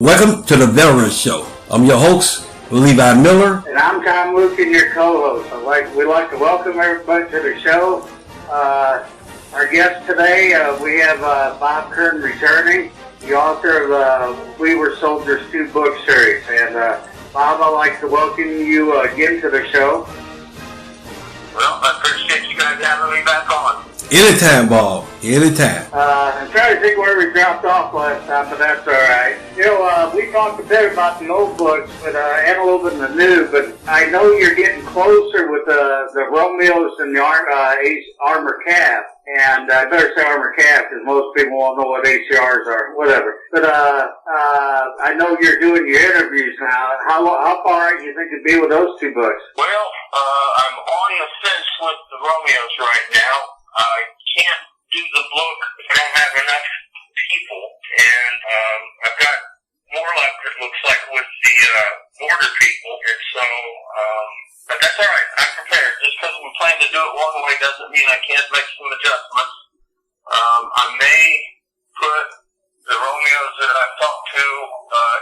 Welcome to the Veteran Show. I'm your host, Levi Miller. And I'm Tom Lukin, your co-host. We'd like to welcome everybody to the show. Our guest today, we have Bob Kern returning, the author of We Were Soldiers 2 book series. And Bob, I'd like to welcome you again to the show. Well, I appreciate you guys having me back on. Anytime, Bob. Anytime. I'm trying to think where we dropped off last time, but that's all right. We talked a bit about the old books, but and a little bit in the new. But I know you're getting closer with the Romeos and the Armor Calf. And I better say Armor Calf because most people won't know what ACRs are, whatever. But I know you're doing your interviews now. How far out you think you'd be with those two books? Well, I'm on the fence with the Romeos right now. I can't do the book if I don't have enough people, and I've got more luck, it looks like, with the border people, and so, but that's all right. I'm prepared. Just because we plan to do it one way doesn't mean I can't make some adjustments. I may put the Romeos that I've talked to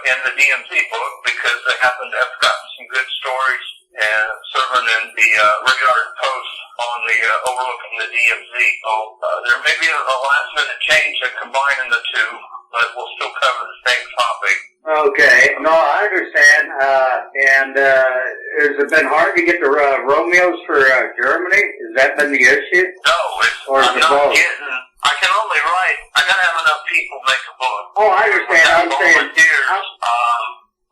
in the DMZ book because they happen to have gotten some good stories and serving in the radar post on the overlooking the DMZ. So there may be a last minute change in combining the two, but we'll still cover the same topic. Okay, no, I understand. And has it been hard to get the Romeos for Germany? Has that been the issue? No, I'm not getting. I can only write. I gotta have enough people make a book. Oh, I understand. I'm saying.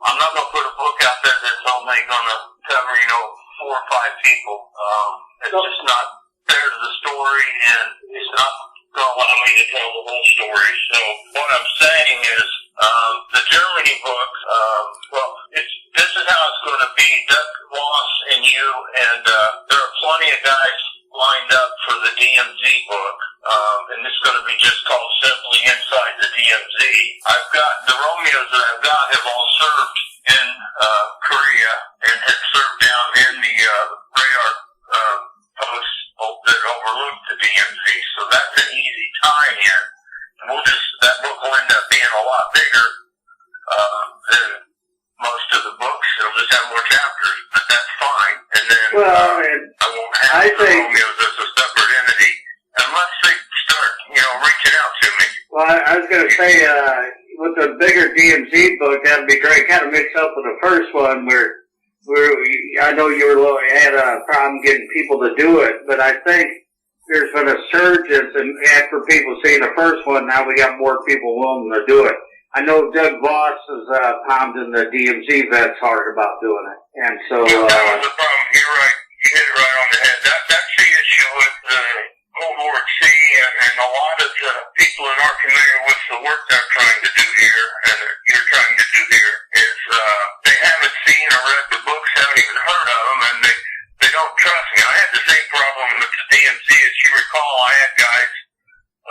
I'm not gonna put a book out there that's only gonna cover, 4 or 5 people. It's just not fair to the story, and it's not going to allow me to tell the whole story. So what I'm saying is, the Germany book, this is how it's going to be. Doug Voss and you, and there are plenty of guys lined up for the DMZ book, and this is going to be just called simply Inside the DMZ. I've got the Romeos that I've got have all served in Korea and have served down in the radar posts that overlook the DMZ, so that's an easy tie-in. And that book will end up being a lot bigger than most of the books. It'll just have more chapters, but that's fine. And then I won't have the Romeos as a separate entity unless they start, reaching out to me. Well, I was going to say, with the bigger DMZ book, that'd be great. Kind of mix up with the first one where I know you had a problem getting people to do it, but I think there's been a surge after people seeing the first one. Now we got more people willing to do it. I know Doug Voss is pounding the DMZ vets hard about doing it, and so that was the problem. You're right. You hit it right on the head. That's the issue with the Cold War at Sea, and a lot of the people that aren't familiar with the work they're trying to do here, and you're trying to do here, is they haven't seen or read the books, haven't even heard of them, and they don't trust me. I had the same problem with the DMZ. As you recall, I had guys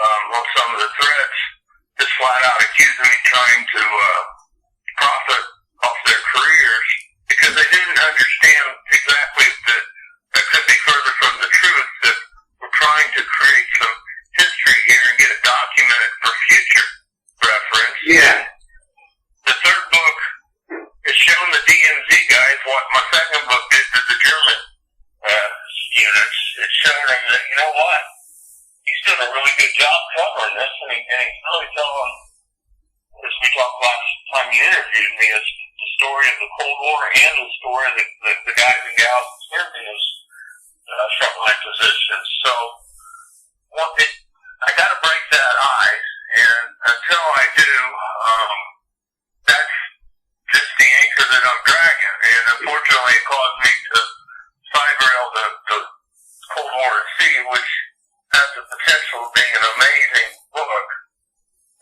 on some of the threads just flat out accusing me trying to profit off their careers because they didn't understand exactly that could be further from the truth, that we're trying to create some history here and get it documented for future reference. Yeah. The third book is showing the DMZ guys what my second book did to the German units. It's showing them that, you know what, he's doing a really good job covering this, and he's really telling, as we talked last time you interviewed me, is the story of the Cold War and the story of the guys and gals serving those frontline positions. So, I got to break that ice, and until I do, that's just the anchor that I'm dragging. And unfortunately, it caused me to side rail the Cold War at Sea, which has the potential of being an amazing book,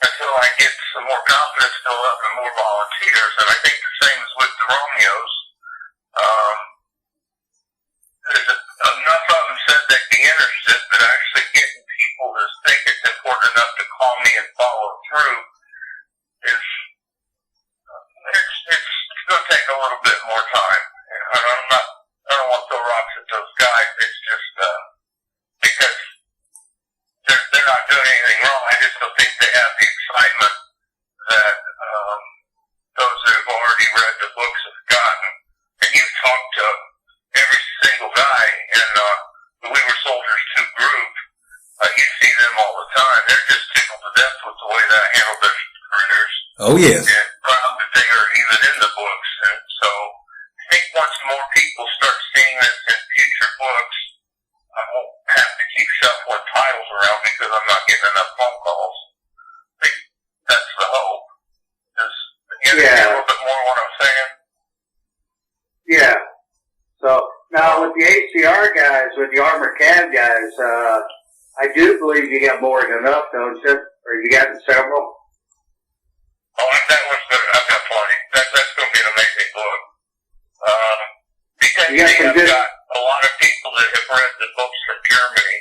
until I get some more confidence built up and more volunteers. And I think the same is with the Romeos. There's enough of them said they'd be interested, but actually getting people to think it's important enough to call me and follow through is it's going to take a little bit more time. And I don't want to throw rocks at those guys. It's just because they're not doing anything wrong. I just don't think they have the excitement that Oh, yes. And proud that they are even in the books. And so I think once more people start seeing this in future books, I won't have to keep shuffling titles around because I'm not getting enough phone calls. I think that's the hope. Is you understand a little bit more what I'm saying? Yeah. So now with the ACR guys, with the Armor Cab guys, I do believe you got more than enough, don't you? Or you got several? Oh, that one's good. I've got plenty. That's going to be an amazing book. Because I've got a lot of people that have read the books from Germany.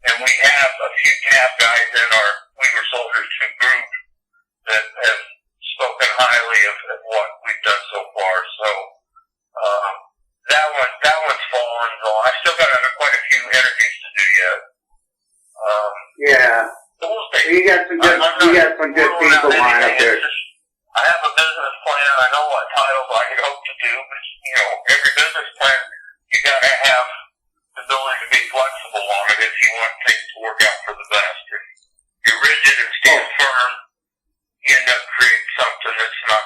And we have a few cab guys in our We Were Soldiers 2 group that have spoken highly of what we've done so far. So, that one's fallen. Though I still got quite a few interviews to do yet. Yeah. So we'll see. You got some good people lined up there. I have a business plan. I know what titles I could hope to do, but every business plan you got to have the ability to be flexible on it if you want things to work out for the best. If you're rigid and stand firm, you end up creating something that's not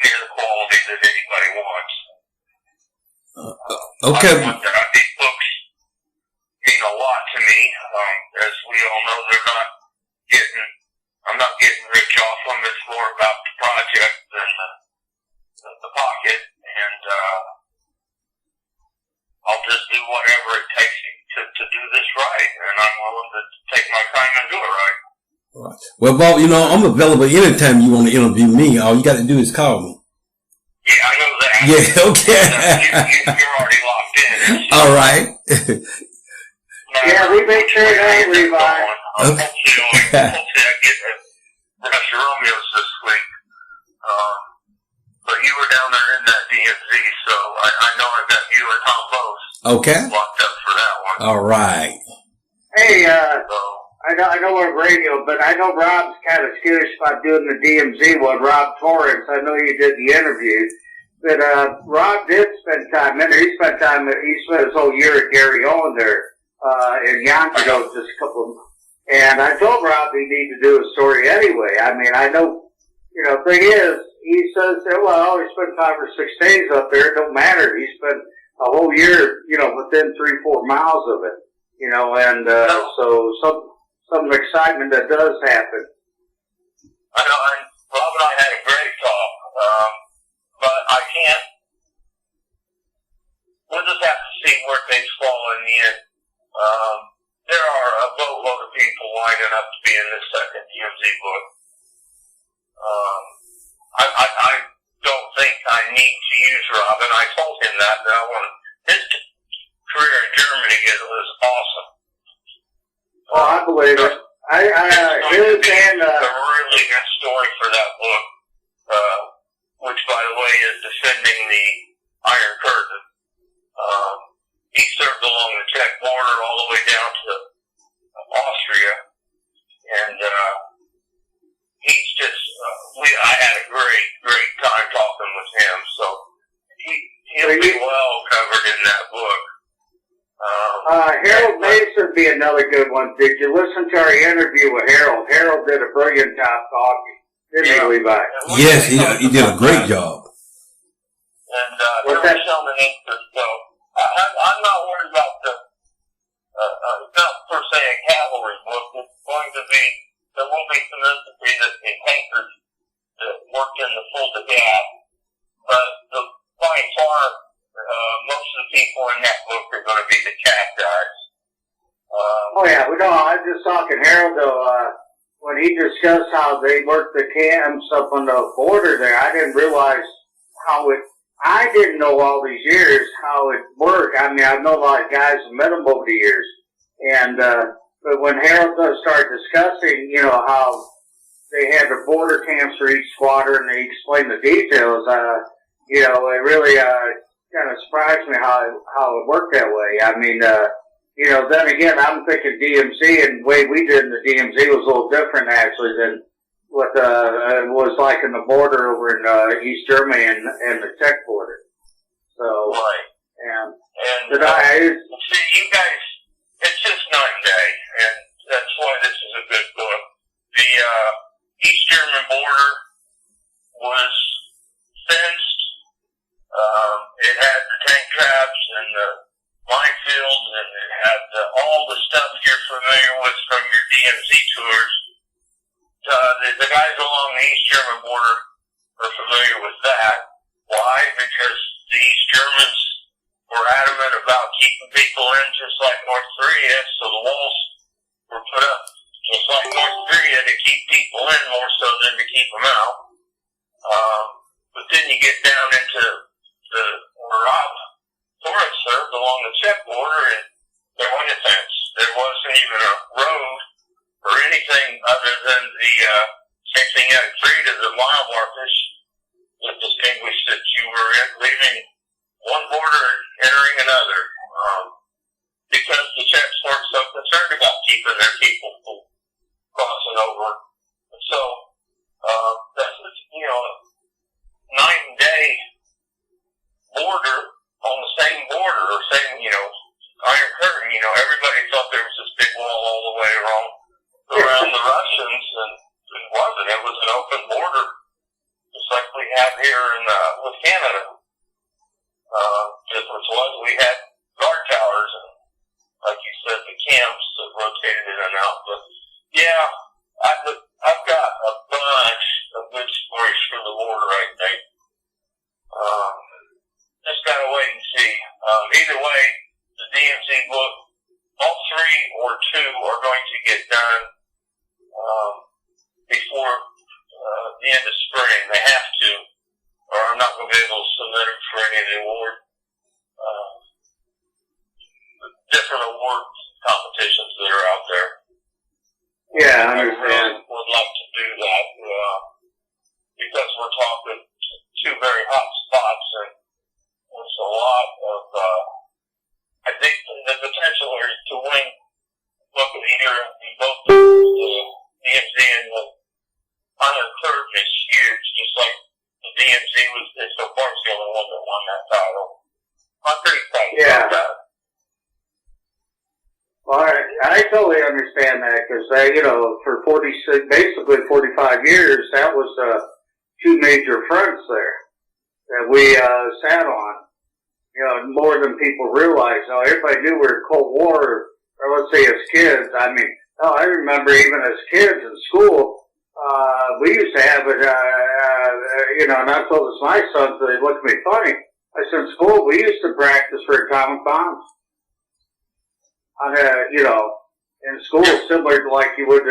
near the quality that anybody wants. Okay. These books mean a lot to me. As we all know, I'm not getting rich off them. It's more about the project than the pocket. And I'll just do whatever it takes to do this right. And I'm willing to take my time and do it right. Well, Bob, I'm available anytime you want to interview me. All you got to do is call me. Yeah, I know that. Yeah, okay. You're already locked in. So. All right. Yeah, we make sure that, Levi. Hopefully I get a rest of Romeo's this week. But you were down there in that DMZ, so I know I've got you and Tom both locked up for that one. All right. Hey, I know we're radio, but I know Rob's kind of skittish about doing the DMZ one. Rob Torrance, I know you did the interview, but Rob did spend time in there. He spent his whole year at Gary Owen there in Yonkers, just a couple of months. And I told Rob he needed to do a story anyway. I mean, I know, thing is, he says, well, he spent 5 or 6 days up there. It don't matter. He spent a whole year, within 3-4 miles of it, and so some excitement that does happen. I know, and Rob and I had a great talk, but I can't. We'll just have to see where things fall in the end. There are a boatload of people lining up to be in this second DMZ book. I don't think I need to use Rob, and I told him that I want his career in Germany was awesome. Oh, I believe it. I really can. A really good story for that book, which, by the way, is defending the Iron Curtain. He served along the Czech border all the way down to Austria, and he's just. I had a great time talking with him. So he'll be well covered in that book. Harold Mason would be another good one. Did you listen to our interview with Harold? Harold did a brilliant job talking. Didn't he, Levi? Yes, he did a great job. And there were some answers. So I'm not worried about it's not per se a cavalry book. It's going to be, there will be some instances in tankers that worked in the full to gas. But by far, most of the people in that book are going to be the cat guys. I was just talking Harold though, when he discussed how they worked the camps up on the border there, I didn't realize I didn't know all these years how it worked. I mean, I've known a lot of guys and met them over the years. And, but when Harold does start discussing, how they had the border camps for each squadron and they explained the details, it really, kind of surprised me how it worked that way. I mean, then again, I'm thinking DMZ, and the way we did in the DMZ was a little different actually than what it was like in the border over in East Germany and the Czech border. So, right. And see, you guys, it's just night and day, and that's why this is a good book. The East tours. The guys along the East German border are familiar with that. Why? Because the East Germans were adamant about keeping people in just like North Korea, so the walls were put up just like North Korea to keep people in more so than to keep them out. But then you get down into the Rob Forest served along the Czech border, and there wasn't a fence. There wasn't even a road or anything other than the same thing you had to read as the mile markers that distinguished that you were leaving one border and entering another. Because the Czechs weren't so concerned about keeping their people from crossing over. And so, that's, night and day border on the same border, or same, Iron Curtain, everybody thought there was this big wall all the way around the Russians, and it wasn't. It was an open border, just like we have here with Canada. Difference was we had guard towers and, like you said, the camps that rotated in and out. But yeah, I've got a bunch of good stories for the border, I think. Just gotta wait and see. Either way, the DMZ book, all 3 or 2 are going to get done before the end of spring. They have to, or I'm not going to be able to submit them for any of the different award competitions that are out there. Yeah, I understand. I would like to do that because we're talking 2 very hot spots, and there's a lot of, I think the potential to win book of the year in both the DMZ and the Iron Curtain is huge, just like the DMZ was, so far it's the only one that won that title. I'm pretty proud about that. Well, I totally understand that, because, for basically 45 years, that was 2 major fronts there that we sat on. More than people realize. Now, everybody knew we were Cold War, or let's say as kids. I mean, I remember even as kids in school, we used to have it, and I told this to my sons, they looked at me funny. I said, in school, we used to practice for atomic bombs. In school, similar to like you would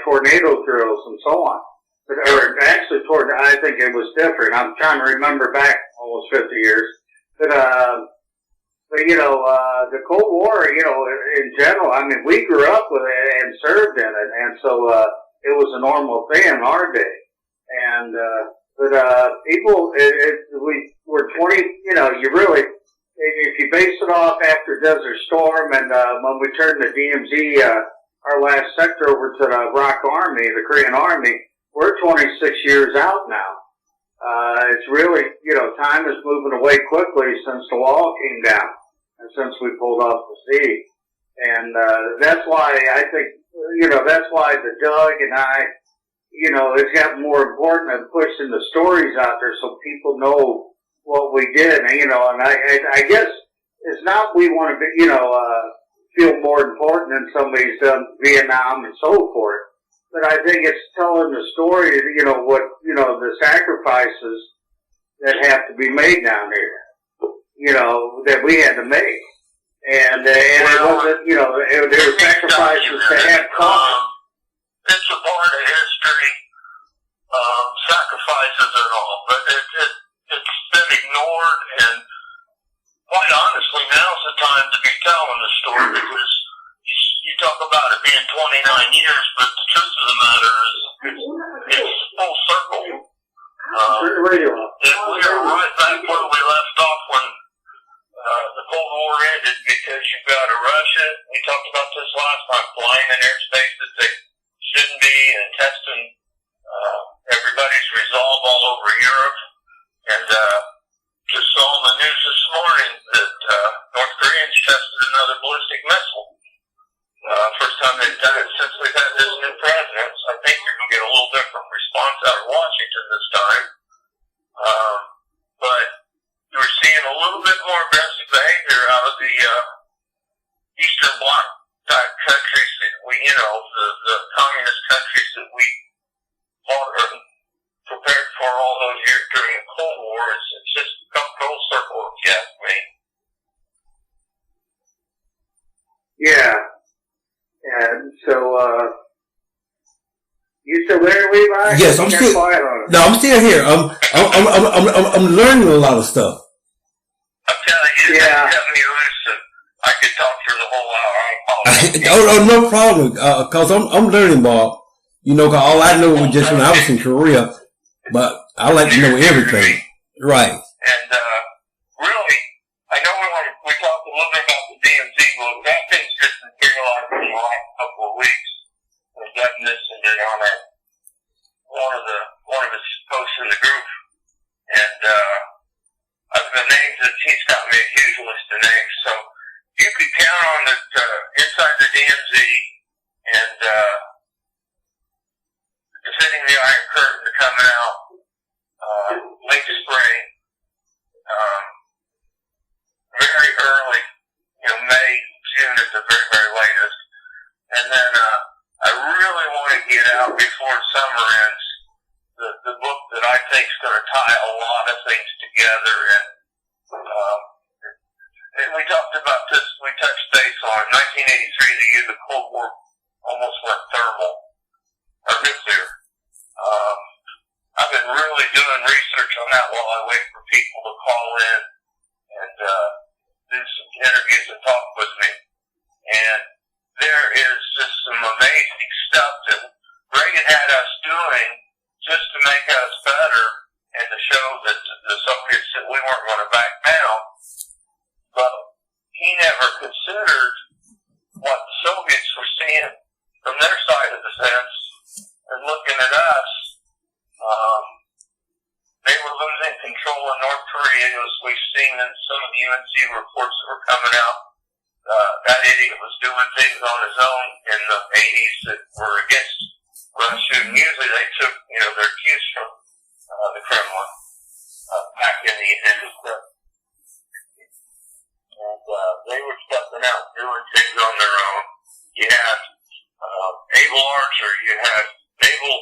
tornado drills and so on. Or actually, I think it was different. I'm trying to remember back almost 50 years. But the Cold War, in general, I mean, we grew up with it and served in it, and so it was a normal thing in our day. And people, we were 20. You really, if you base it off after Desert Storm, and when we turned the DMZ, our last sector over to the ROC Army, the Korean Army, we're 26 years out now. It's really, time is moving away quickly since the wall came down and since we pulled off the sea. And that's why I think, that's why the Doug and I, it's gotten more important than pushing the stories out there so people know what we did. And I guess it's not we want to be, feel more important than somebody's done Vietnam and so forth. But I think it's telling the story, the sacrifices that have to be made down here, that we had to make. And it wasn't, there were sacrifices that had cost. It's a part of history, sacrifices and all, but it's been ignored, and quite honestly, now's the time to be telling the story, because you talk about it being 29 years, but the truth of the matter is it's full circle. We are right back where we left off when the Cold War ended, because you've got Russia, we talked about this last time, flying in airspace that they shouldn't be, and testing everybody's resolve all over Europe. And just saw on the news this morning that North Koreans tested another ballistic missile. First time they've done it since we've had this new president. So I think you're going to get a little different response out of Washington this time. But you were seeing a little bit more aggressive behavior out of the Eastern Bloc countries that the communist countries that we fought or prepared for all those years during the Cold War, it's just come full circle, if you ask me. Yeah. And so, you still there, Levi? Yes, I'm still. No, I'm still here. I'm learning a lot of stuff. I'm telling you, that kept me loose, and I could talk for the whole hour. I apologize. No problem. Cause I'm learning, Bob. Cause all I know was just when I was in Korea, but I like to know everything. Right. And really, I know we talked a little bit about the DMZ book. That thing's just materialized in the last couple of weeks. When Doug mentioned it on one of his posts in the group, and the names that he's got me a huge list of names. So you could count on that inside the DMZ and defending the Iron Curtain coming out late spring, very early, May, June at the very, very latest. And then I really want to get out before summer ends the book that I think is going to tie a lot of things together. And we talked about this, we touched base on 1983, the year the Cold War almost went thermal, or nuclear. I've been really doing research on that while I wait for people to call in and do some interviews and talk with me. And there is just some amazing stuff that Reagan had us doing just to make us better and to show that the Soviets that we weren't going to back down. But he never considered what the Soviets were seeing from their side of the fence and looking at us. They were losing control in North Korea, as we've seen in some of the UNC reports that were coming out. That idiot was doing things on his own in the 80s that were against Russia, and usually they took, their cues from the Kremlin back in the end of the and they were stepping out doing things on their own. You had Able Archer, you had naval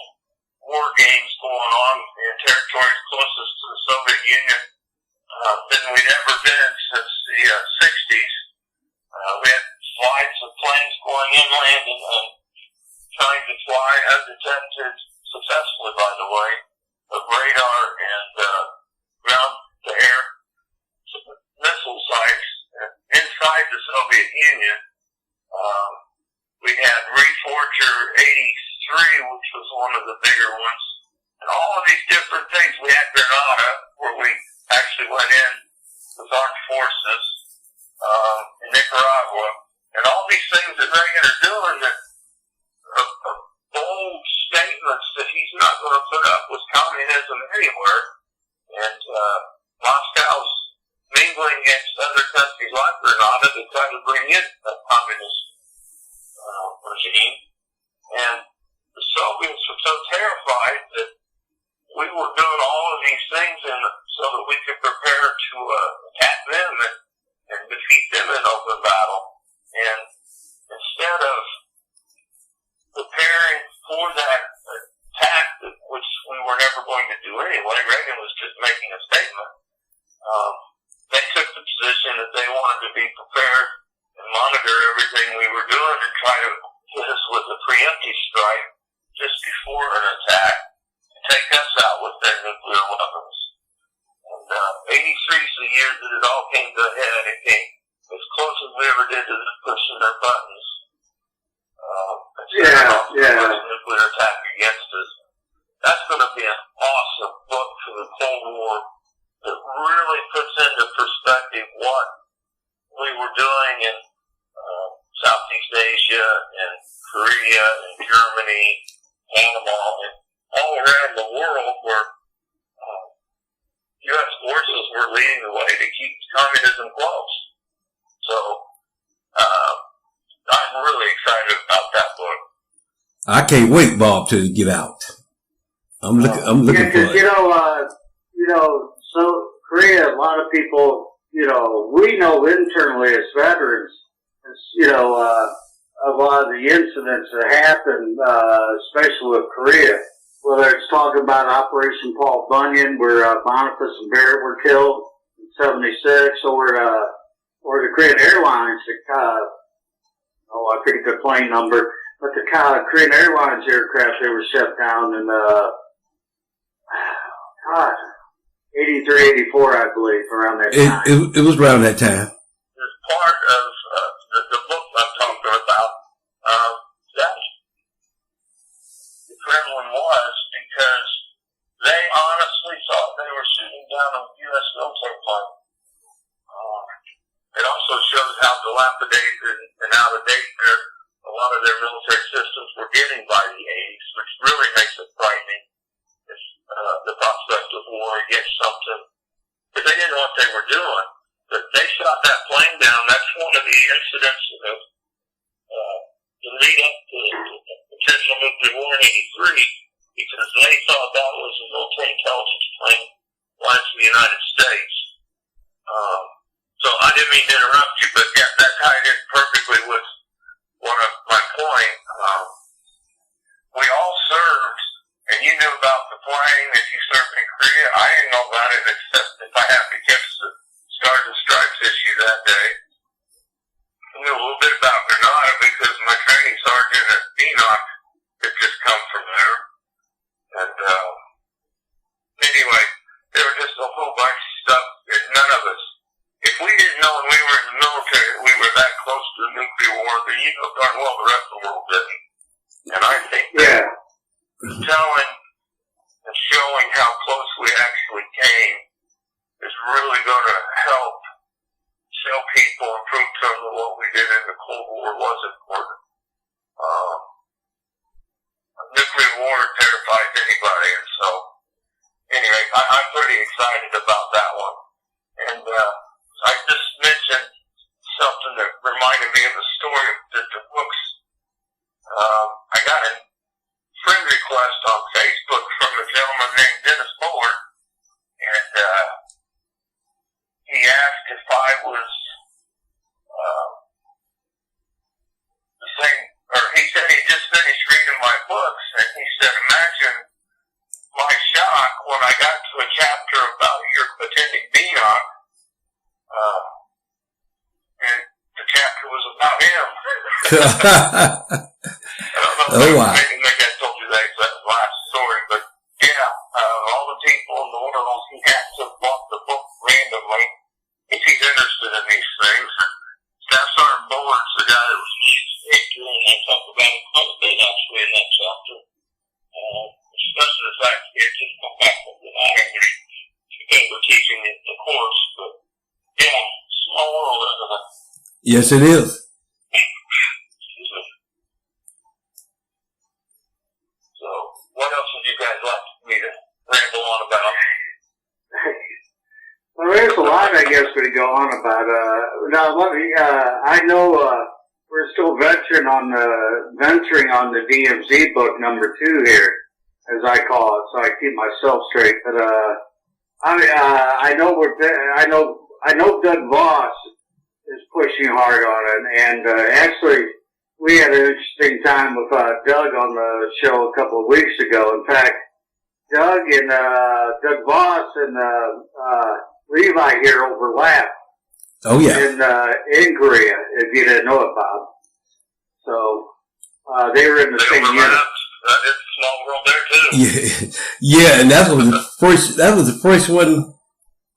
war games going on in territories closest to the Soviet Union than we'd ever been since the 60s. We had flights of planes going inland and trying to fly undetected successfully, by the way, of radar and ground-to-air missile sites inside the Soviet Union. We had Reforger 83, which was one of the bigger ones, and all of these different things. We had Grenada, where we actually went in with armed forces in Nicaragua, and all these things that Reagan are doing that are bold statements that he's not going to put up with communism anywhere, and Moscow's mingling against other countries like Grenada to try to bring in a communist regime. And the Soviets were so terrified that we were doing all of these things so that we could prepare to attack them and defeat them in open battle. And instead of preparing for that attack, which we were never going to do anyway, Reagan was just making a statement. They took the position that they wanted to be prepared and monitor everything we were doing and try to hit us with a preemptive strike just before an attack and take us out with their nuclear weapons. And 83 is the year that it all came to a head. It came as close as we ever did to them pushing their buttons. Nuclear attack against us. That's going to be an awesome book for the Cold War that really puts into perspective what we were doing in Southeast Asia and Korea and Germany, Panama, and all around the world where U.S. forces were leading the way to keep communism close. So I'm really excited about that book. I can't wait, Bob, to get out. I'm looking for it. So Korea, a lot of people, we know internally as veterans, a lot of the incidents that happened, especially with Korea. Whether it's talking about Operation Paul Bunyan, where Boniface and Barrett were killed in '76, or the Korean Airlines, I forget the plane number, but the Korean Airlines aircraft, they were shut down in 83, 84, I believe, around that time. It was around that time. As part of the book I'm talking about, that the Kremlin was, because they honestly thought they were shooting down a U.S. military plane. It also shows how dilapidated and out of date a lot of their military systems were getting by the 80s, which really makes it frightening. The prospect of war against something, but they didn't know what they were doing. But they shot that plane down. That's one of the incidents of the lead up to the potential nuclear war in '83, because they thought that was a military intelligence plane flying to the United States. So I didn't mean to interrupt you, but yeah, that tied in perfectly with one of my point. We all served. And you knew about the plane if you served in Korea. I didn't know about it except if I happened to catch the Stars and Stripes issue that day. I knew a little bit about Grenada because my training sergeant at Enoch had just come from there. And anyway, there was just a whole bunch of stuff that none of us, if we didn't know when we were in the military that we were that close to the nuclear war, then you know darn well the rest of the world didn't. And I think that telling and showing how close we actually came is really going to help show people and prove to them that what we did in the Cold War was important. Nuclear war terrifies anybody, and so anyway, I'm pretty excited about that one. And I just mentioned something that reminded me of a story that the books. I got a friend request on Facebook from a gentleman named Dennis Bullard, and he asked if I was the same, or he said he just finished reading my books, and he said, imagine my shock when I got to a chapter about your attending BNOC, and the chapter was about him. I don't know if maybe I told you that last story, but yeah, all the people in the world, he had to bought the book randomly if he's interested in these things. Staff Sergeant Bullard's the guy that was doing, I talked about him quite a bit actually in that chapter, especially the fact he had just come back from the Navy when they were teaching the course, but yeah, small world, isn't it? Yes, it is. What else would you guys like me to ramble on about? Well, there's a lot, I guess, we could go on about. Now, let me. I know we're still venturing on the DMZ book number 2 here, as I call it, so I keep myself straight. But I know Doug Voss is pushing hard on it, and actually. We had an interesting time with Doug on the show a couple of weeks ago. In fact, Doug Voss and Levi here overlap. Oh yeah. In Korea, if you didn't know it, Bob. So they were in the same unit. It's a small world there too. Yeah, and that was the first one.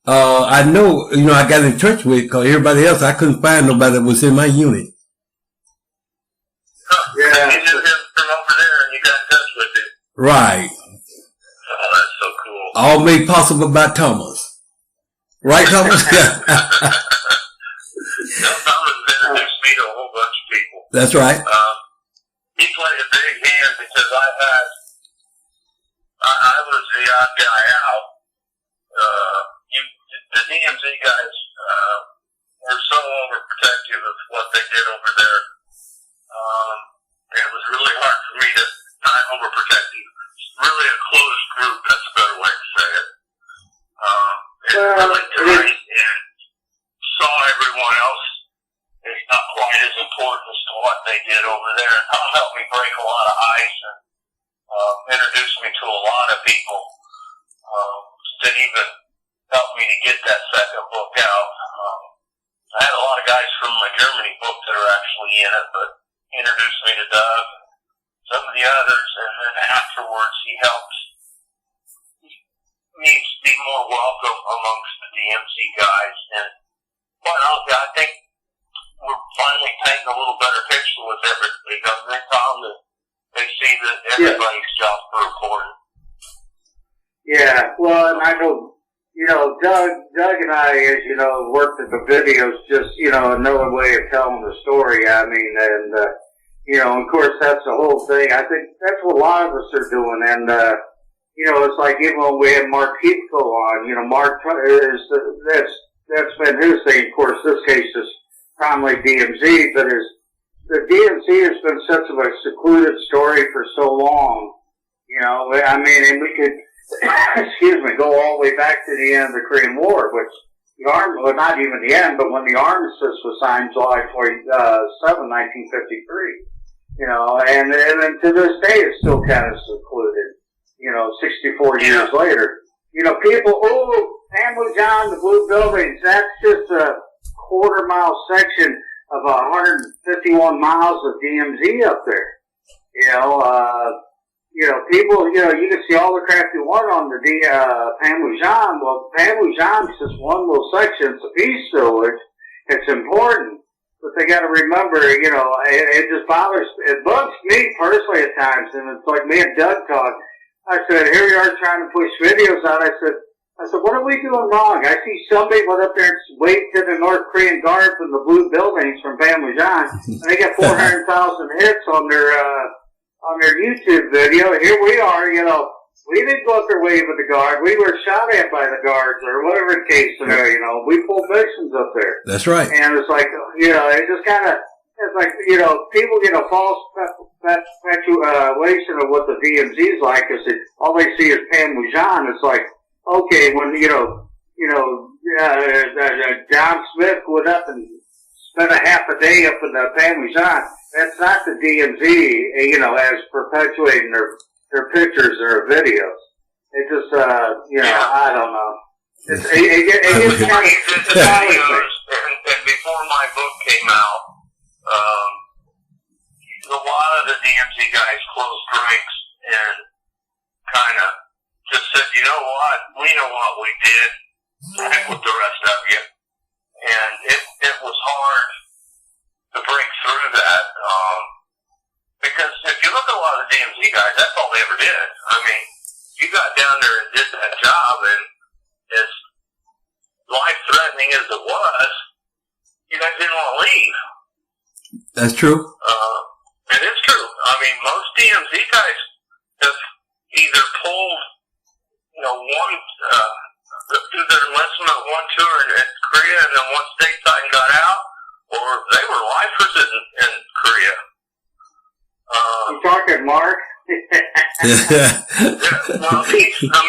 I know, I got in touch with, because everybody else, I couldn't find nobody that was in my unit. Yeah. You knew him from over there and you got in touch with him. Right. Oh, that's so cool. All made possible by Thomas. Right, Thomas? Thomas introduced me to a whole bunch of people. That's right. He played a big hand because I was the odd guy out. The DMZ guys were so overprotective of what they did over there. It was really hard for me to not overprotect you. It's really a closed group, that's a better way to say it. It's really tight and saw everyone else as not quite as important as to what they did lot of ice and introduced me to a lot of people that even helped me to get that second book out. I had a lot of guys from my Germany book that are actually in it, but he introduced me to Doug, some of the others, and then afterwards he helped me be more welcome amongst the DMC guys. And quite honestly, I think we're finally painting a little better picture with everything. They found that they see that everybody's jobs are important. Yeah, well, and I know, Doug and I, as you know, worked at the videos, just, another way of telling the story. I mean, and, of course, that's the whole thing. I think that's what a lot of us are doing. And, it's like even when we had Mark Heathco on, Mark that's been his thing. Of course, this case is primarily DMZ, but the DMZ has been such a secluded story for so long. I mean, and we could, go all the way back to the end of the Korean War, which well, not even the end, but when the armistice was signed July 27, 1953. And then to this day it's still kind of secluded, 64 years later. People, Panmunjom, the Blue Buildings, that's just a quarter-mile section of 151 miles of DMZ up there. People, you can see all the crap you want on the Panmunjom. Well, Panmunjom is just one little section. It's a piece to it. It's important. But they got to remember, it just it bugs me personally at times. And it's like me and Doug talk. I said, here we are trying to push videos out. I said, what are we doing wrong? I see somebody went up there and waved to the North Korean Guard from the Blue Buildings from Panmunjom, and they got 400,000 hits on their YouTube video. Here we are, we didn't go up there waving at the guard. We were shot at by the guards or whatever the case scenario, we pulled victims up there. That's right. And it's like, it just kind of, it's like, people get a false perpetuation of what the DMZ is like, because all they see is Panmunjom. It's like, okay, when, John Smith went up and spent a half a day up in the Panmunjom, that's not the DMZ, as perpetuating their pictures or videos. It just, I don't know. It gets kind of videos, and before my book came out, a lot of the DMZ guys closed ranks and kind of just said, you know what, we know what we did, heck with the rest of you. And it was hard to break through that, because if you look at a lot of the DMZ guys, that's all they ever did. I mean, you got down there and did that job, and as life-threatening as it was, you guys didn't want to leave. That's true. It is true. I mean, most DMZ guys have either pulled, one, through their enlistment, one tour in Korea, and then one stateside and got out, or they were lifers in Korea. You talking, Mark? Well, he's an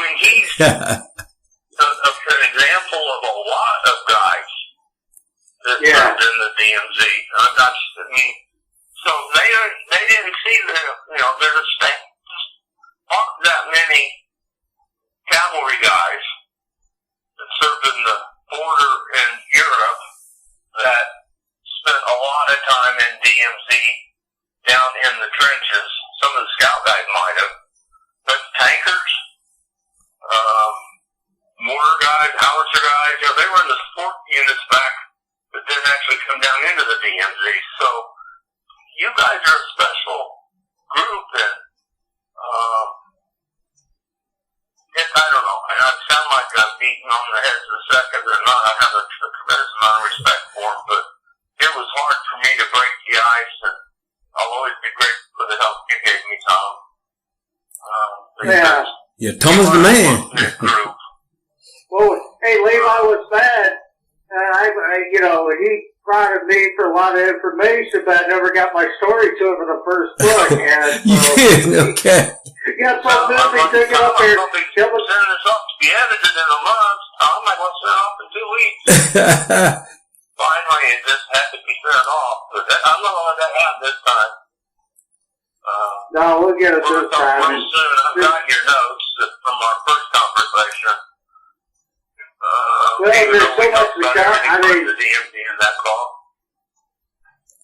example of a lot of guys that served in the DMZ. I mean, so they didn't see there's aren't that many cavalry guys that served in the border in Europe that spent a lot of time in DMZ down in the trenches. Some of the scout guys might have, but tankers, mortar guys, howitzer guys, they were in the support units back, but didn't actually come down into the DMZ. So you guys are a special group, and I don't know. I sound like I'm beating on the heads of the second or not. I have a tremendous amount of respect for them, but it was hard for me to break the ice, and I'll always be grateful for the help you gave me, Tom. Yeah, Tom is the man. Well, hey, Levi was bad. He prodded me for a lot of information, but I never got my story to him in the first book. And okay. He got so busy taking up there. I'll be sending this up to be edited in a month. Tom, I want to send it off in 2 weeks. Finally, it just had to be sent off. But I'm not going to let that happen this time. No, we'll get it this time. Real soon. I've got your notes from our first conversation. Well, there's so much to count. I mean, the DMV in that call.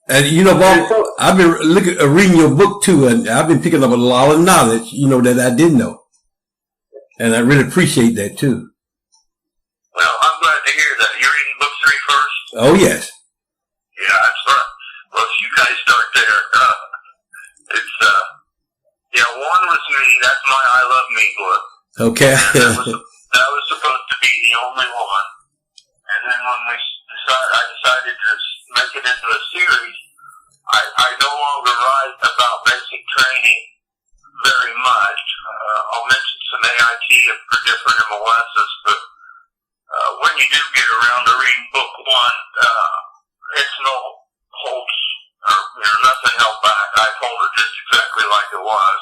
And you know, Bob, I've been reading your book too, and I've been picking up a lot of knowledge, you know, that I didn't know, and I really appreciate that too. Well, I'm glad to hear that. You're reading book 3 first? Oh yes. Yeah, that's right. Well, you guys start there. It's yeah, one was me. That's my I Love Me book. Okay. That was supposed to be the only one. And then when I decided to make it into a series, I no longer write about basic training very much. I'll mention some AIT for different MOSs, but when you do get around to reading book 1, it's no holds or nothing held back. I told it just exactly like it was.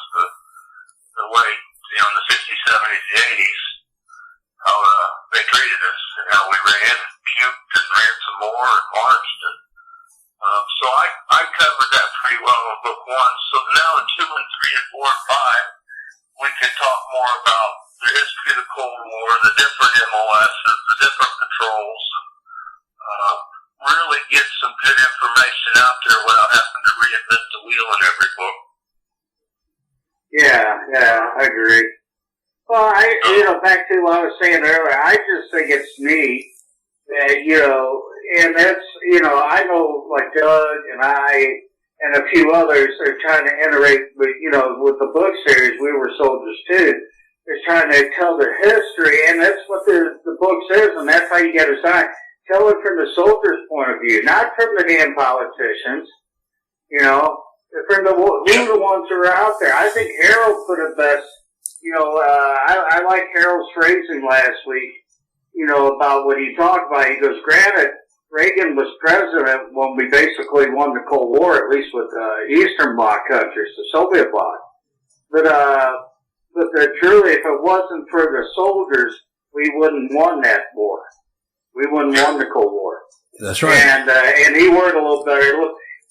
The way, in the 60s, 70s, the 80s, how they treated us, and how we ran and puked and ran some more and marched. And, so I covered that pretty well in book 1. So now in 2 and 3 and 4 and 5, we can talk more about the history of the Cold War, the different MOSs, the different patrols, really get some good information out there without having to reinvent the wheel in every book. Yeah, I agree. Well, back to what I was saying earlier, I just think it's neat that, and that's, I know like Doug and I and a few others are trying to iterate, with the book series, We Were Soldiers Too. They're trying to tell their history, and that's what the book says, and that's how you get a sign. Tell it from the soldiers' point of view, not from the damn politicians, from who the ones who are out there. I think Harold put it best. I like Harold's phrasing last week, about what he talked about. He goes, granted, Reagan was president when we basically won the Cold War, at least with Eastern Bloc countries, the Soviet bloc. But truly, if it wasn't for the soldiers, we wouldn't won that war. We wouldn't won the Cold War. That's right. And he worded a little better.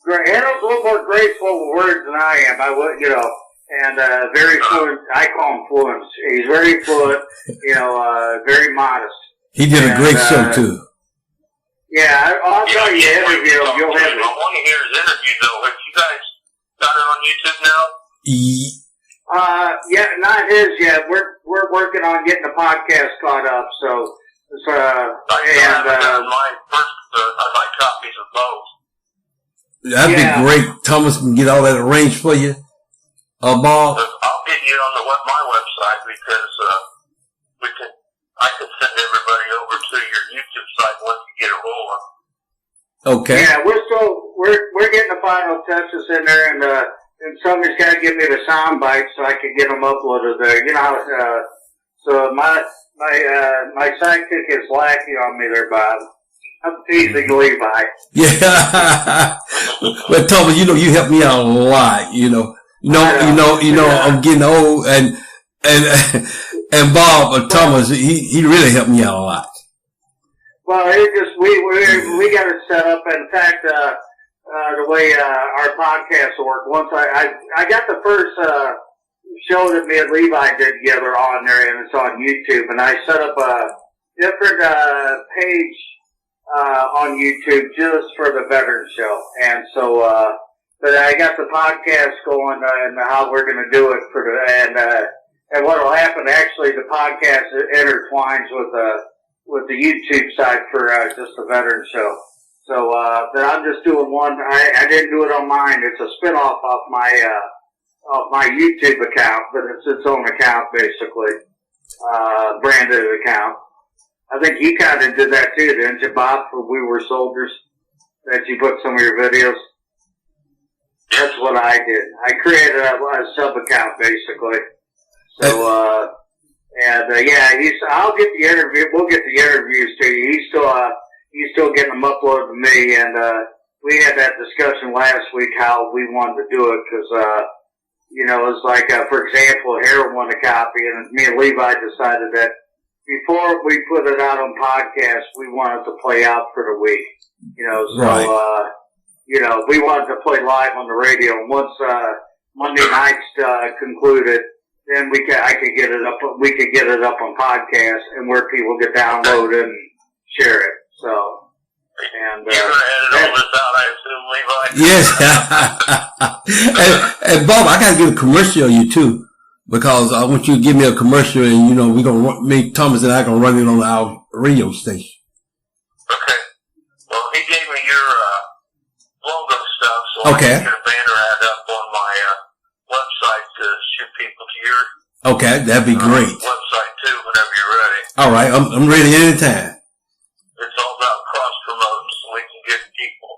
Harold's a little more graceful with words than I am. I would, and very fluent. I call him fluent. He's very fluent. Very modest. He did a great show too. Yeah, I'll tell you the interview. You'll have it. I want to hear his interview though. Have you guys got it on YouTube now? Yeah, not his yet. We're working on getting the podcast caught up. So, I'd like copies of both. That'd be great. Thomas can get all that arranged for you. Bob. I'll get you on my website because I can send everybody over to your YouTube site once you get it rolling. Okay. Yeah, we're getting the final touches in there, and somebody's got to give me the sound bites so I can get them uploaded there. So my sidekick is lacking on me there, Bob. I'm teasing Levi. Yeah. But Thomas, you helped me out a lot. I'm getting old, and Bob Thomas, he really helped me out a lot. Well, we got it set up. In fact, the way our podcast will work. Once I got the first show that me and Levi did together on there, and it's on YouTube. And I set up a different page on YouTube just for the veteran show. And so, but I got the podcast going and how we're going to do it and what will happen. Actually, the podcast intertwines with the YouTube side for just the veteran show. So, but I'm just doing one. I didn't do it on mine. It's a spinoff off my YouTube account, but it's its own account basically, branded account. I think you kind of did that too, didn't you, Bob? For We Were Soldiers, that you put some of your videos. That's what I did. I created a sub account basically. So, I'll get the interview. We'll get the interviews to you. He's still getting them uploaded to me, and we had that discussion last week how we wanted to do it because, it's like, for example, Harold wanted a copy, and me and Levi decided that before we put it out on podcast, we wanted to play out for the week. Right. We wanted to play live on the radio, and once Monday nights concluded, then I could get it up. We could get it up on podcast and where people could download it and share it. So, and you're gonna edit all this out, I assume, Levi. Yes. and Bob, I gotta give a commercial on you too, because I want you to give me a commercial, and we're gonna me, Thomas and I gonna run it on our radio station. Okay. Well, he gave me your logo stuff, so okay. I can get a banner ad up on my website to shoot people to your okay, that'd be great. Website too, whenever you're ready. All right, I'm ready anytime. It's all about cross promoting, so we can get people.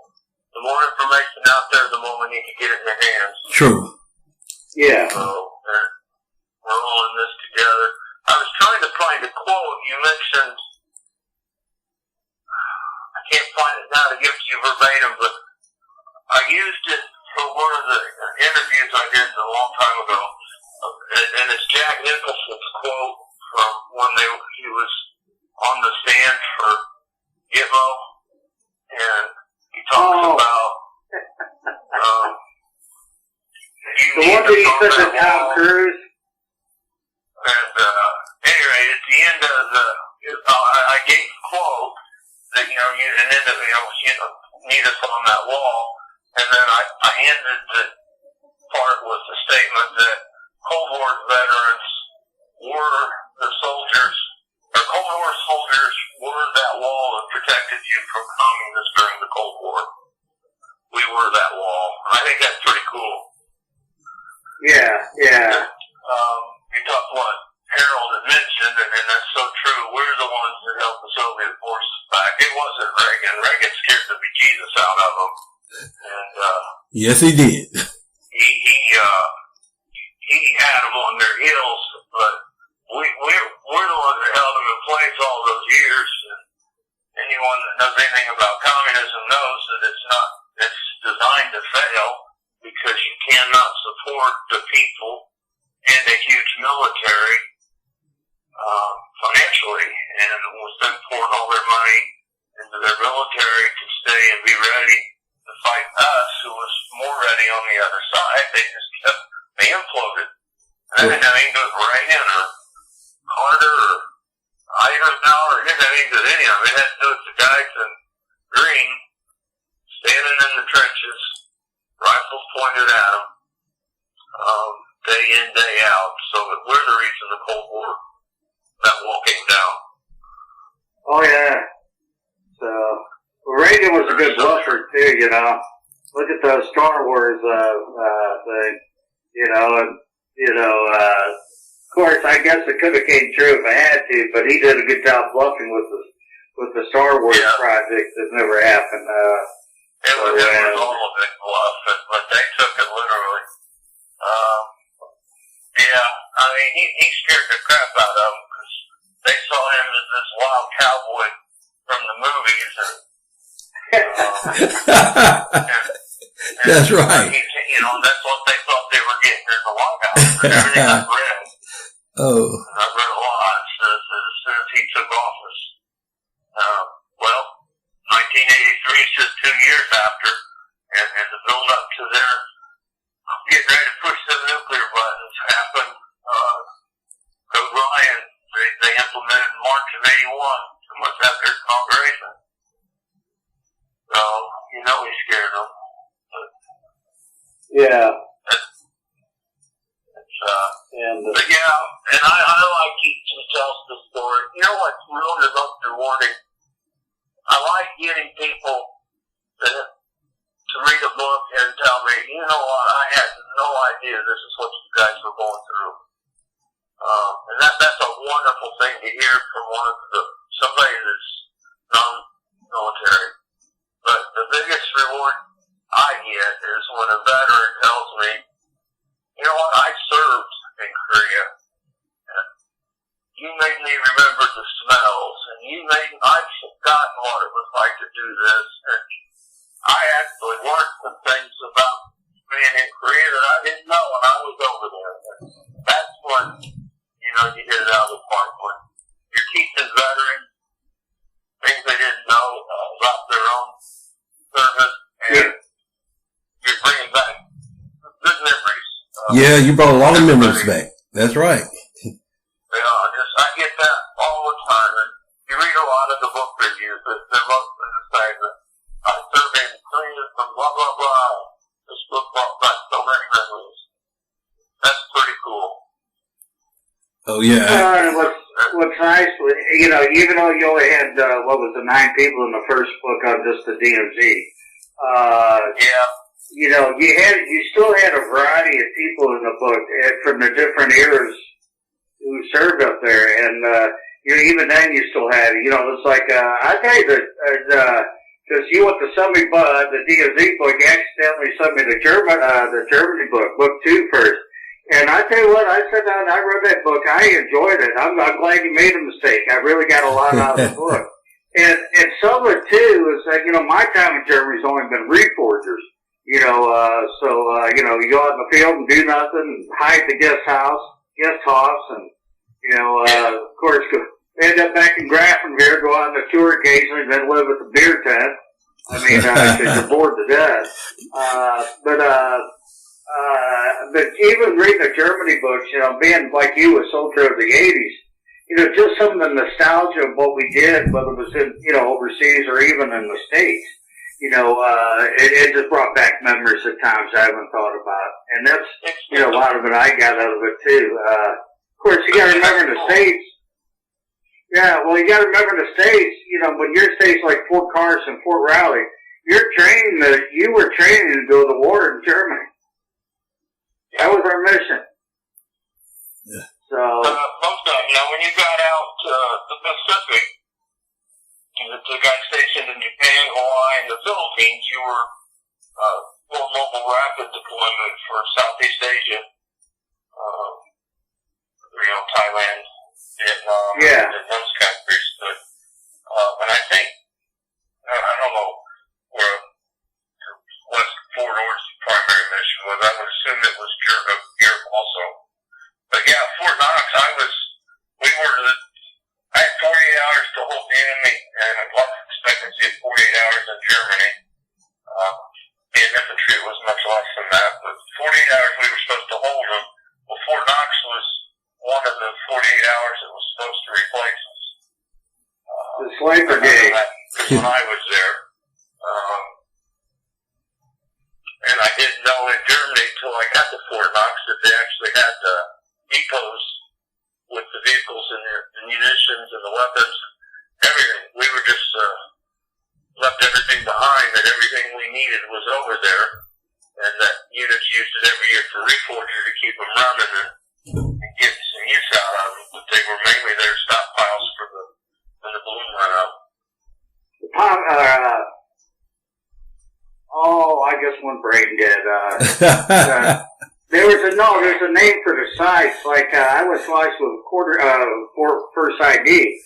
The more information out there, the more we need to get it in their hands. True. Yeah. So we're all in this together. I was trying to find a quote you mentioned. I can't find it now to give to you verbatim, but I used it for one of the interviews I did a long time ago, and it's Jack Nicholson's quote from when he was on the stand for Gitmo, and he talks about the one that he said to Tom Cruise. And anyway, at the end of I gave a quote that you need us on that wall, and then I ended the part with the statement that Cold War veterans were the soldiers, or Cold War soldiers were that wall that protected you from communists during the Cold War. We were that wall. I think that's pretty cool. Yeah. You talked what Harold had mentioned, and that's so true. We're the ones that helped the Soviet forces back. It wasn't Reagan. Reagan scared the bejesus out of them. And yes, he did. He had them on their heels, but we're the ones that held them in place all those years. And anyone that knows anything about communism knows that it's designed to fail because you cannot support the people and a huge military financially, and with them pouring all their money into their military to stay and be ready to fight us, who was more ready on the other side. They imploded. And that didn't have anything to do with Reagan or Carter or Eisenhower. It didn't have anything to do with any of it. It had to do with the guys in green standing in the trenches, rifles pointed at them, day in, day out. So we're the reason the Cold War, that wall came down. Oh, yeah. So, Reagan was a good bluffer, too, Look at those Star Wars, thing, of course, I guess it could have came true if I had to, but he did a good job bluffing with the Star Wars project that never happened. It was all a big bluff, but they took it literally. I mean, he scared the crap out of them because they saw him as this wild cowboy from the movies, and that's right. That's what they thought they were getting in the White House. Everything I've read. Oh. I've read a lot as soon as he took office. 1983 is just 2 years after, and the build up to their getting ready to push the nuclear buttons happened. Code Ryan, they implemented in March of 81, 2 months after his inauguration. So, he scared them. Yeah. But yeah, and I like he tells the story. You know what's really the most rewarding? I like getting people to read a book and tell me, you know what, I had no idea this is what you guys were going through. And that's a wonderful thing to hear from somebody that's non-military. But the biggest reward I get is when a veteran tells me, you know what, I served in Korea. You made me remember the smells, and I've forgotten what it was like to do this. And I actually learned some things about being in Korea that I didn't know when I was over there. And that's when, you hit it out of the park, when you're teaching veterans things they didn't know about their own service, and you're bringing back good memories. Yeah, you brought a lot of memories back. That's right. I get that all the time. And you read a lot of the book reviews. They're mostly the same. I surveyed clean from blah, blah, blah. This book brought back so many memories. That's pretty cool. Oh, yeah. What's nice, even though you only had, 9 people in the first book on just the DMZ, yeah. You still had a variety of people in the book from the different eras who served up there, and even then you still had, it's like I tell you that because you went to send me the DMZ book, you accidentally sent me the Germany book 2 first, and I tell you what, I sat down and I read that book, I enjoyed it. I'm glad you made a mistake. I really got a lot out of the book, and some of it too is that my time in Germany's only been reforgers. You go out in the field and do nothing, and hide the guest house, and, of course, end up back in Grafenwehr, go on the tour occasionally, then live at the beer tent. I mean, because you're bored to death. But even reading the Germany books, being like you, a soldier of the 80s, just some of the nostalgia of what we did, whether it was in, overseas or even in the States. It just brought back memories of times I haven't thought about. And that's, a lot of it I got out of it too. Of course, you gotta remember in the States. Yeah, well, you gotta remember in the States, when your states like Fort Carson, Fort Riley, you were training to go to war in Germany. That was our mission. Yeah. So. Most of them, when you got out, the Pacific, the guy stationed in Japan, Hawaii, and the Philippines, you were full mobile rapid deployment for Southeast Asia, Thailand, Vietnam, and those countries. But and I think I don't know where West Forward's primary mission was. I would assume it was Europe also. But yeah, Fort Knox, I had 48 hours to hold the enemy, and life expectancy of 48 hours in Germany. In infantry, it was much less than that, but 48 hours we were supposed to hold them. Well, Fort Knox was one of the 48 hours that was supposed to replace us. The Slave Brigade. When I was there. And I didn't know in Germany until I got to Fort Knox that they actually had depots with the vehicles and the munitions and the weapons, everything. We were just left everything behind, that everything we needed was over there, and that units used it every year for reforger to keep them running and get some use out of them, but they were mainly their stockpiles for when the balloon went up. I guess one brain dead. There's a name for the sites. Like, I was sliced with first ID,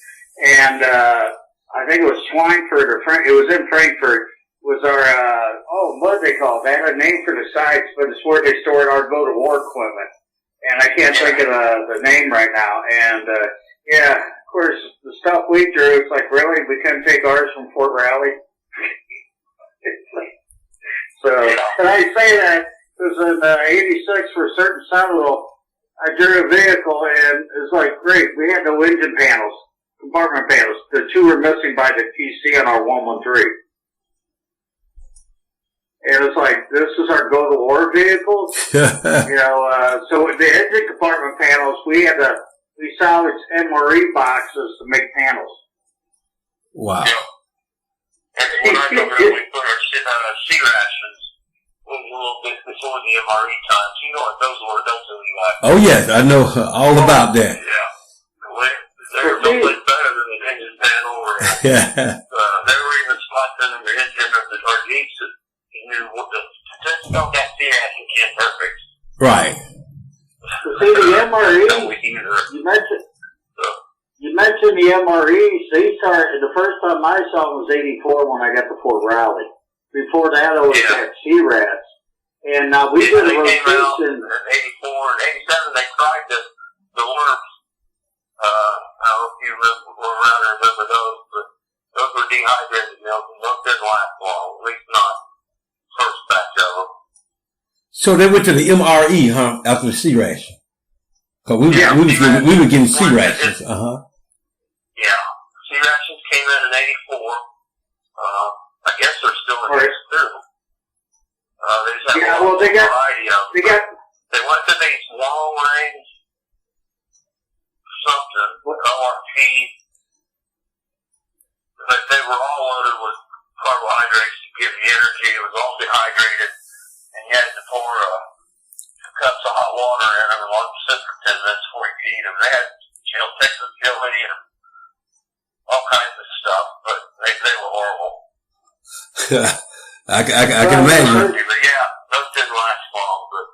and, I think it was Schweinfurt or it was in Frankfurt, was our, what did they call it? They had a name for the sites, but it's where they stored our go-to-war equipment. And I can't think of the name right now. And, of course, the stuff we drew, it's like, really? We couldn't take ours from Fort Riley? So, and I say that because in 86 for a certain Sentinel, I drew a vehicle, and it was like, great, we had no engine panels, compartment panels. The 2 were missing by the TC on our 113. And it's like, this is our go-to-war vehicle? So the engine compartment panels, we salvaged MRE boxes to make panels. Wow. Yeah. And when I go there, we put our sea rations a little bit before the MRE times. You know what those were, don't you, Eli? Oh, yes. I know all about that. Yeah. They're no place better than an engine panel. Or, they were even slicing in the engine of our Jeeps that you knew what just don't that sea ration can perfect. Right. See, the MRE, you mentioned the MREs. They started, the first time I saw them was 84 when I got to Fort Riley. Before that, I was at C-Rats. And we did a rotation. In 84 and 87, they tried the LRPs. I don't know if you were around and remember those, but those were dehydrated milk, and those didn't last long, at least not first batch of them. So they went to the MRE, huh? After the C ration. Cause we were getting C rations. Yeah, C rations came in '84. I guess they're still in use too. They just have a variety of them. They went to these long range something LRP, but they were all loaded with carbohydrates to give you energy. It was all dehydrated, and you had to pour 2 cups of hot water in them and let them sit for 10 minutes before you could eat them. They had Texas chili and all kinds of stuff, but they were horrible. I can imagine. But yeah, those didn't last long. But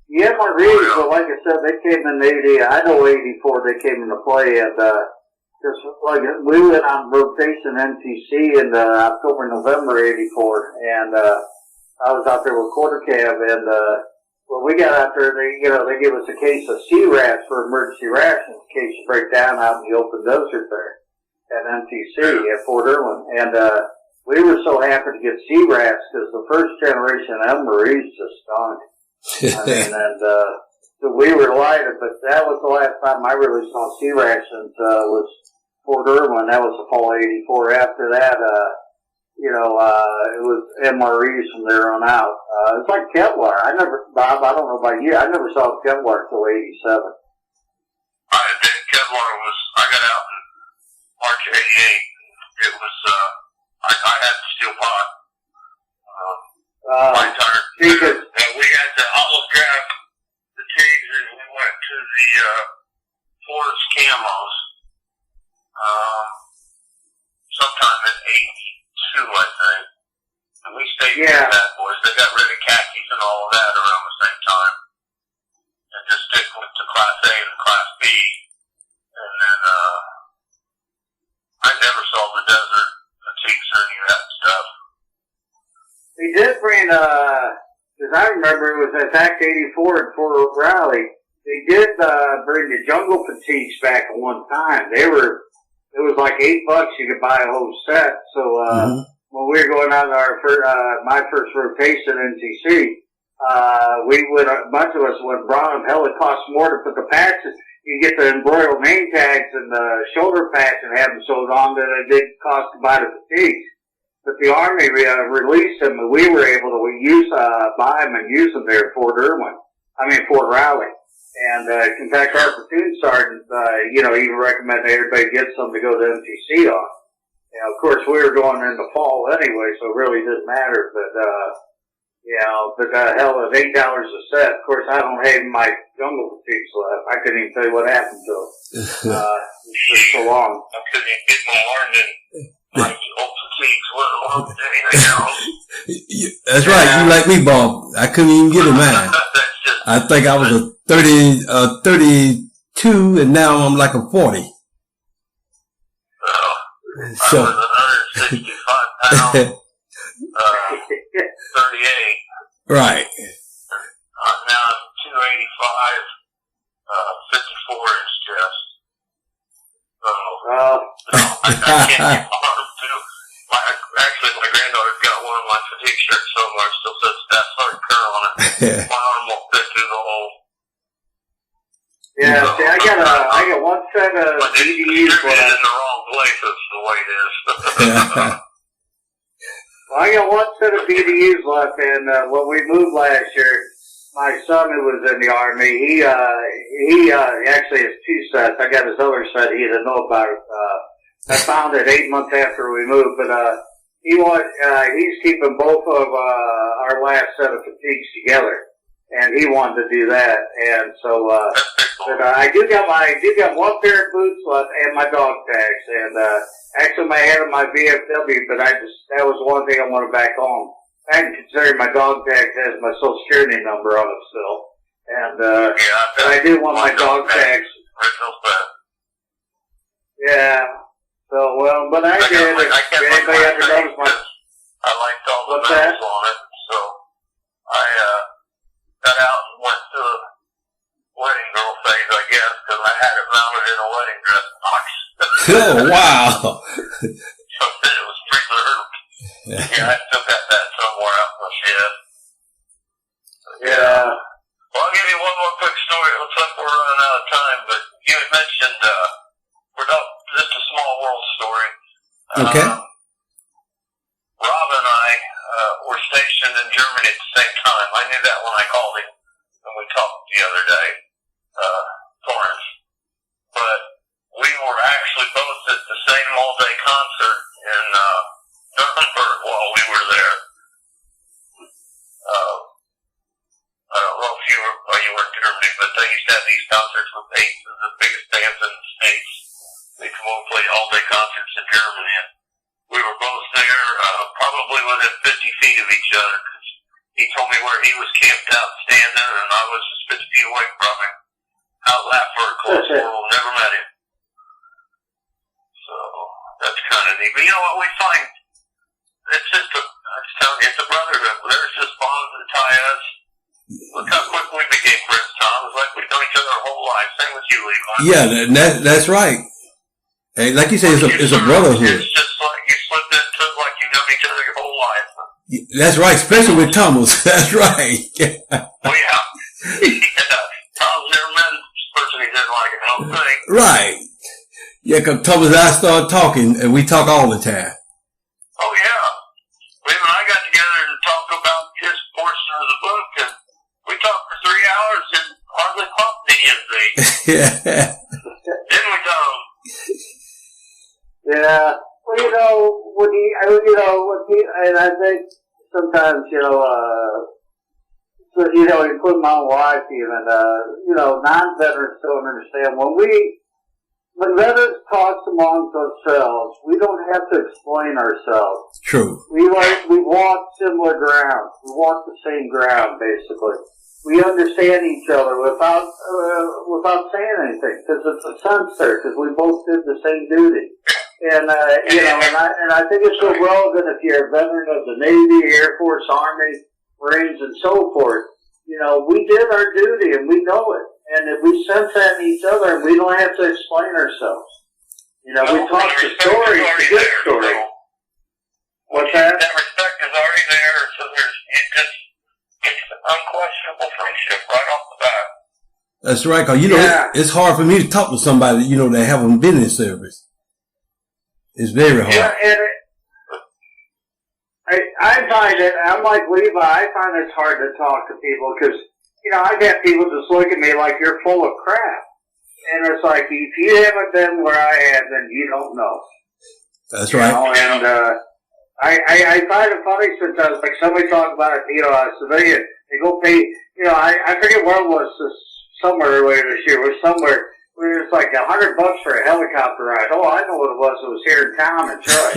yeah, my readings, but like I said, they came in '80. I know '84 they came into play, and just like we went on rotation NTC in October, November '84, and I was out there with Quarter Cab, and when we got out there, they gave us a case of C-Rats for emergency rations in case you break down out in the open desert there at NTC at Fort Irwin, and we were so happy to get C-Rats because the first generation of MREs just stunk. I mean, and so we were delighted, but that was the last time I really saw C rations was Fort Irwin. That was the fall of '84. After that, it was MREs from there on out. It's like Kevlar. Bob, I don't know about you. I never saw Kevlar till '87. Kevlar I got out in March of '88. It was, I had the steel pot. My entire, and we had the holograph fatigues, and we went to the Forest Camos sometime in '82, I think. And we stayed near that, boys. They got rid of khakis and all of that around the same time. And just stick with the Class A and Class B. And then I never saw the desert fatigues or any of that stuff. They did bring, because I remember it was Attack 84 in Fort Riley. They did bring the jungle fatigues back at one time. It was like $8 you could buy a whole set. So when we were going on my first rotation in NTC, a bunch of us went brought them. Hell, it cost more to put the patches. You get the embroiled name tags and the shoulder patch and have them sewed on than it did cost to buy the fatigues. But the Army released them, and we were able to buy them and use them there at Fort Riley. And in fact, our platoon sergeant, even recommended everybody get some to go to MTC on. Of course, we were going in the fall anyway, so it really didn't matter. But hell, it's $8 a set. Of course, I don't have my jungle fatigues left. I couldn't even tell you what happened to them. It's been so long. I couldn't even get my arm in. Like old fatigues, let alone anything else. That's right. You like me, Bob. I couldn't even get in mine. I think I was a 32, and now I'm like a 40. So I was 165 pounds, 38. Right. Now I'm 285, 54-inch chest. I can't get my arm too. Actually, my granddaughter's got one of my fatigue shirts somewhere. Still says Staff Sergeant Colonel on it. My arm won't fit through the hole. Yeah, see, I got one set of BDUs. Distributed in the wrong place. That's the way it is. Well, I got one set of BDUs left, and when we moved last year, my son who was in the Army, he actually has 2 sets. I got his other set. He didn't know about it. I found it 8 months after we moved, but he's keeping both of our last set of fatigues together, and he wanted to do that. And so, but I do got one pair of boots left and my dog tags, and actually I had my VFW, but that was one thing I wanted back home. I hadn't considered my dog tag has my social security number on it still. And, but I do want my dog tags. Yeah. So, well, but I did. If anybody ever noticed my... I liked all the medals on it, so I, got out and went to a wedding girl phase, I guess, because I had it mounted in a wedding dress box. Oh, wow. So it was preserved. Yeah, I still got that somewhere out in the shed. Yeah. Well, I'll give you one more quick story. It looks like we're running out of time, but you had mentioned, we're not just a small world story. Okay. Rob and I were stationed in Germany at the same time. I knew that when I called him and we talked the other day, Torrance. But we were actually both at the same all-day concert in Nuremberg while we were there. I don't know if you were in Germany, but they used to have these concerts with 8 of the biggest bands in the States. They come over and play all-day concerts in Germany, and we were both there, probably within 50 feet of each other. He told me where he was camped out standing, and I was just 50 feet away from him. Out that for a close world, never met him. So that's kind of neat. But you know what we find? It's just it's a brotherhood. There's just bonds that tie us. Look how quick we became friends, Tom. It's like we've known each other our whole life. Same with you, Levi. Yeah, that's right. Hey, like you say, it's a brotherhood. It's just like you slipped into it like you've known each other your whole life. That's right, especially with Thomas. That's right. Oh, yeah. Tom's never met a person he didn't like, I don't think. Right. Yeah, because Thomas and I started talking, and we talk all the time. Oh, yeah. Him and I got together to talk about his portion of the book, and we talked for 3 hours and hardly pumped the DMV. Yeah. Didn't we, Tom? Yeah. Well, and I think sometimes, including my wife even, non-veterans don't understand. When veterans talk amongst ourselves, we don't have to explain ourselves. True. We walk similar ground. We walk the same ground, basically. We understand each other without saying anything, because it's a sense there, because we both did the same duty. And I think it's so relevant if you're a veteran of the Navy, Air Force, Army, Marines, and so forth. We did our duty and we know it. And if we sense that in each other, and we don't have to explain ourselves. We talk the story, the good story. What's that? That respect is already there, so it's unquestionable friendship right off the bat. That's right, because, it's hard for me to talk to somebody, that haven't been in service. It's very hard. Yeah, and I find it, I'm like Levi, I find it's hard to talk to people because, I've had people just look at me like you're full of crap. And it's like, if you haven't been where I have, then you don't know. That's right. And I find it funny sometimes, like somebody talk about it, a civilian, they go pay, I forget where it was, somewhere earlier this year, it was somewhere, where it's like $100 for a helicopter ride. Oh, I know what it was. It was here in town in Troy.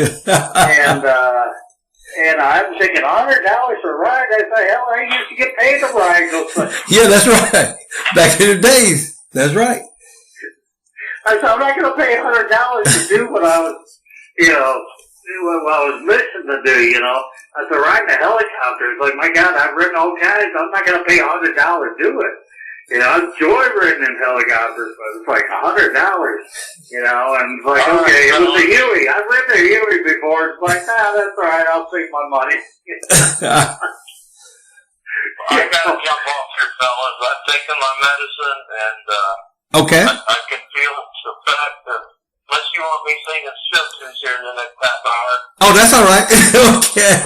And I'm thinking $100 for a ride. I thought, hell, I used to get paid to ride those things. Yeah, that's right. Back in the days. That's right. I said, I'm not going to pay $100 to do what I was, what I was missing to do, I said, riding a helicopter. It's like, my God, I've ridden all kinds. I'm not going to pay $100 to do it. I've ridden in helicopters, but it's like $100, and it's like, okay, it was a Huey. I've ridden a Huey before. It's like, that's all right, I'll save my money. I gotta jump off here, fellas. I've taken my medicine, and okay. I can feel the fact that unless you want me singing Simpsons here in the next half hour. Oh, that's all right. Okay.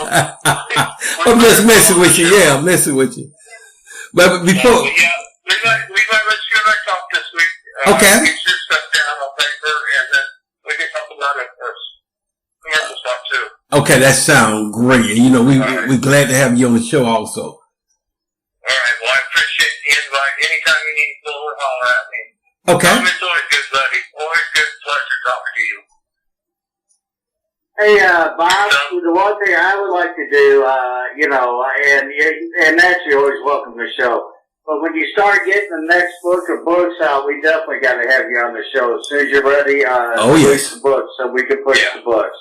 I'm just messing with you. Yeah, I'm messing with you. But before. Let's get back talk this week. Okay. Get your stuff down on paper, and then we can talk about it first. Commercial stuff too. Okay, that sounds great. We're glad to have you on the show also. All right. Well, I appreciate the invite. Anytime you need to holler at me. Okay. It's always good, buddy. Always good pleasure talking to you. Hey, Bob, the one thing I would like to do, and that's you always welcome to the show. But when you start getting the next book or books out, we definitely got to have you on the show as soon as you're ready. Yes. The books, so we can push the books,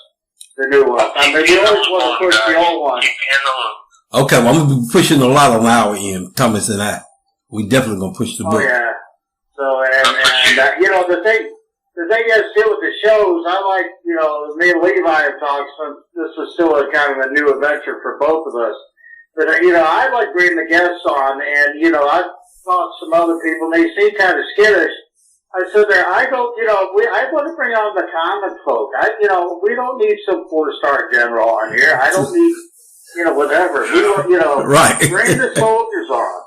the new ones. I mean, you always want to push the old ones. Okay, well, I'm going to be pushing a lot on our end, Thomas and I. We definitely going to push the book. Oh, yeah. So, and the thing, the thing is, too, with the shows, I like, me and Levi have talked, so this is still a kind of a new adventure for both of us. But, I like bringing the guests on, and, I've talked to some other people, and they seem kind of skittish. I said there, I want to bring on the common folk. We don't need some 4-star general on here. I don't need, whatever. We want, right. Bring the soldiers on.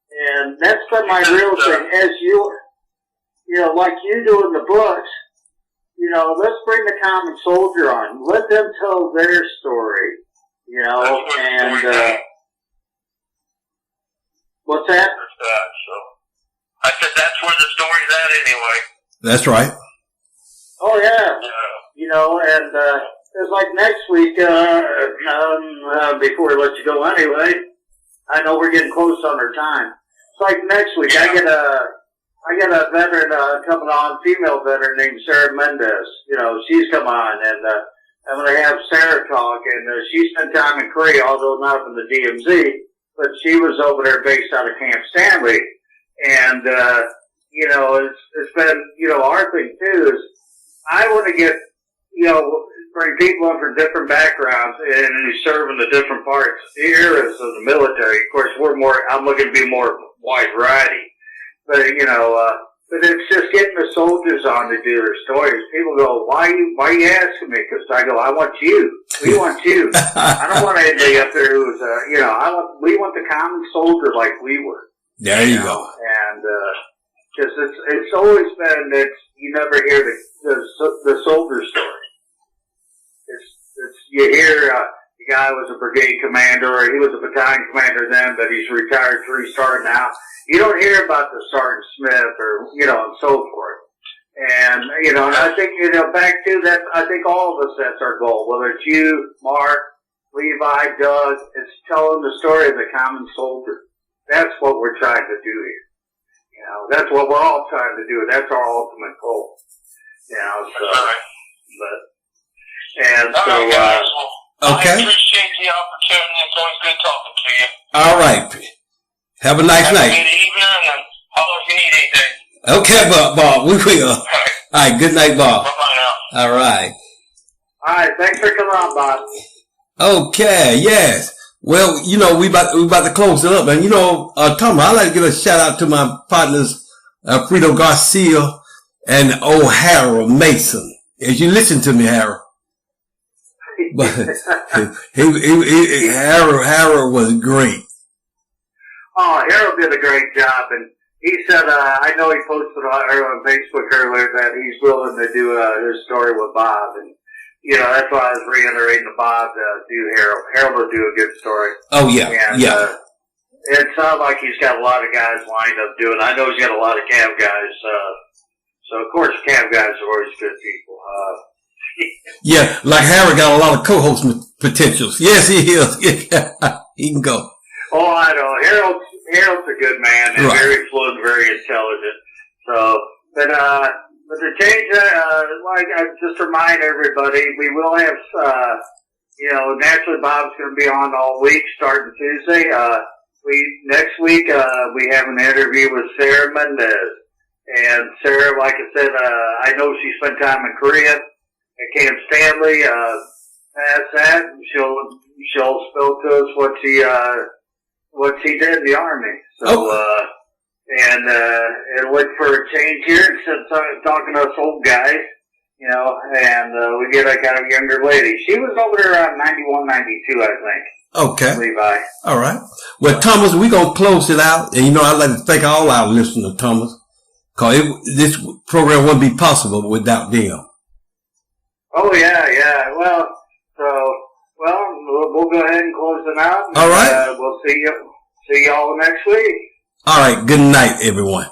And that's been my real thing. As like you do in the books, let's bring the common soldier on. Let them tell their story, and, what's that? I said that's where the story's at anyway. That's right. Oh, yeah. And it's like next week, before we let you go anyway, I know we're getting close on our time. It's like next week, I get a veteran coming on, female veteran named Sarah Mendez. She's come on, and I'm going to have Sarah talk, and she spent time in Korea, although not from the DMZ, but she was over there based out of Camp Stanley. And, it's been, our thing too is I want to get, bring people in from different backgrounds and who serve in the different eras of the military. Of course, I'm looking to be more wide variety. But, but it's just getting the soldiers on to do their stories. People go, why are you asking me? Because I go, I want you. We want you. I don't want anybody up there who's, we want the common soldier like we were. There you go. And, cause it's always been that you never hear the soldier story. You hear, the guy was a brigade commander or he was a battalion commander then, but he's retired 3-star now. You don't hear about the Sergeant Smith or, and so forth. And, and I think, back to that, I think all of us, that's our goal. Whether it's you, Mark, Levi, Doug, it's telling the story of the common soldier. That's what we're trying to do here. That's what we're all trying to do. That's our ultimate goal. I appreciate the opportunity. It's always good talking to you. All right. Have a nice night. Good evening, and holler if you need anything. Okay, Bob. We will. All right. Good night, Bob. Bye-bye now. All right. All right. Thanks for coming on, Bob. Okay. Yes. Well, we about to close it up. And, Tom, I'd like to give a shout out to my partners, Frito Garcia and old Harold Mason. As you listen to me, Harold. But Harold was great. Oh, Harold did a great job. And he said, I know he posted on Facebook earlier that he's willing to do his story with Bob. And, that's why I was reiterating to Bob to do Harold. Harold will do a good story. Oh, yeah. And, yeah. It sounds like he's got a lot of guys lined up doing. I know he's got a lot of Cav guys. So, of course, Cav guys are always good people. Yeah, like Harold got a lot of co-host potentials. Yes, he is. He can go. Oh, I know. Harold's a good man and very fluent, very intelligent. So, but to change that, I just remind everybody, we will have, naturally Bob's going to be on all week starting Tuesday. Next week, we have an interview with Sarah Mendez. And Sarah, like I said, I know she spent time in Korea at Camp Stanley. Past that, she'll spill to us what she did in the Army. So, and look for a change here instead of talking to us old guys, and we get a kind of younger lady. She was over there around 91, 92, I think. Okay. Levi. All right. Well, Thomas, we're going to close it out. And, I'd like to thank all our listeners, Thomas, because this program wouldn't be possible without them. Oh, yeah. Well, we'll go ahead and close it out. All right. We'll see y'all next week. All right. Good night, everyone.